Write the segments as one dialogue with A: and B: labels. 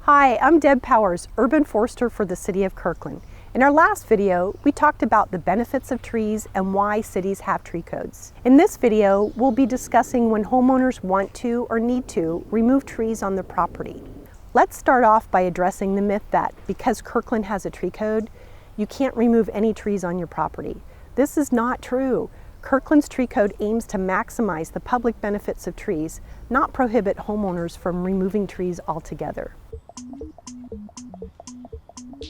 A: Hi, I'm Deb Powers, Urban Forester for the City of Kirkland. In our last video, we talked about the benefits of trees and why cities have tree codes. In this video, we'll be discussing when homeowners want to or need to remove trees on their property. Let's start off by addressing the myth that because Kirkland has a tree code, you can't remove any trees on your property. This is not true. Kirkland's tree code aims to maximize the public benefits of trees, not prohibit homeowners from removing trees altogether.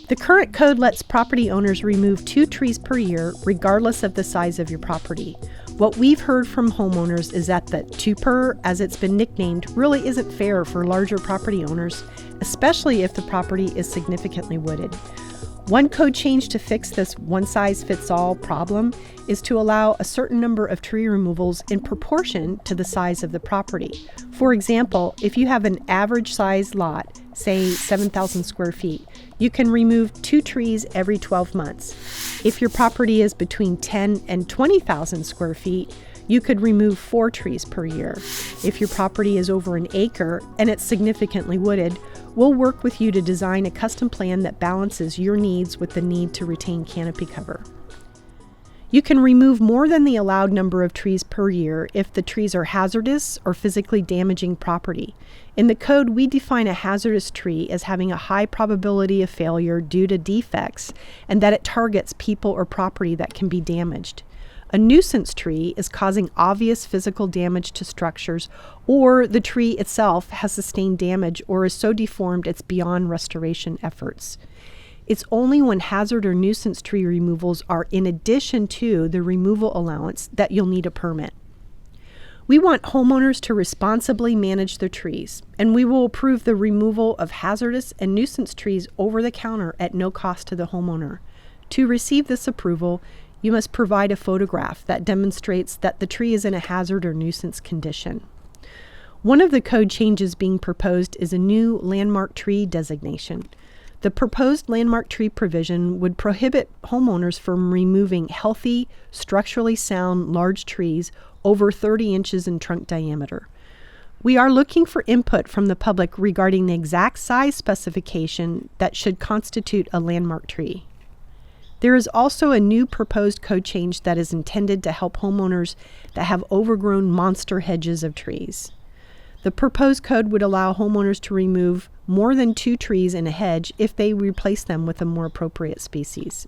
A: The current code lets property owners remove 2 trees per year, regardless of the size of your property. What we've heard from homeowners is that the 2 per, as it's been nicknamed, really isn't fair for larger property owners, especially if the property is significantly wooded. One code change to fix this one-size-fits-all problem is to allow a certain number of tree removals in proportion to the size of the property. For example, if you have an average size lot, say 7,000 square feet, you can remove 2 trees every 12 months. If your property is between 10 and 20,000 square feet, you could remove 4 trees per year. If your property is over an acre and it's significantly wooded, we'll work with you to design a custom plan that balances your needs with the need to retain canopy cover. You can remove more than the allowed number of trees per year if the trees are hazardous or physically damaging property. In the code, we define a hazardous tree as having a high probability of failure due to defects and that it targets people or property that can be damaged. A nuisance tree is causing obvious physical damage to structures, or the tree itself has sustained damage or is so deformed it's beyond restoration efforts. It's only when hazard or nuisance tree removals are in addition to the removal allowance that you'll need a permit. We want homeowners to responsibly manage their trees, and we will approve the removal of hazardous and nuisance trees over the counter at no cost to the homeowner. To receive this approval, you must provide a photograph that demonstrates that the tree is in a hazard or nuisance condition. One of the code changes being proposed is a new landmark tree designation. The proposed landmark tree provision would prohibit homeowners from removing healthy, structurally sound, large trees over 30 inches in trunk diameter. We are looking for input from the public regarding the exact size specification that should constitute a landmark tree. There is also a new proposed code change that is intended to help homeowners that have overgrown monster hedges of trees. The proposed code would allow homeowners to remove more than 2 trees in a hedge if they replace them with a more appropriate species.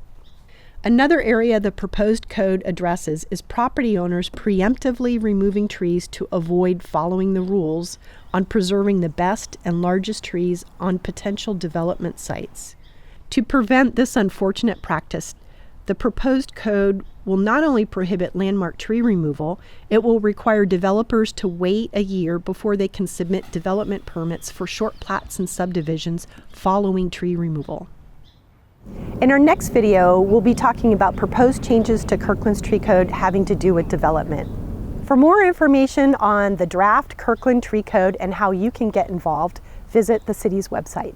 A: Another area the proposed code addresses is property owners preemptively removing trees to avoid following the rules on preserving the best and largest trees on potential development sites. To prevent this unfortunate practice, the proposed code will not only prohibit landmark tree removal, it will require developers to wait a year before they can submit development permits for short plats and subdivisions following tree removal. In our next video, we'll be talking about proposed changes to Kirkland's tree code having to do with development. For more information on the draft Kirkland tree code and how you can get involved, visit the city's website.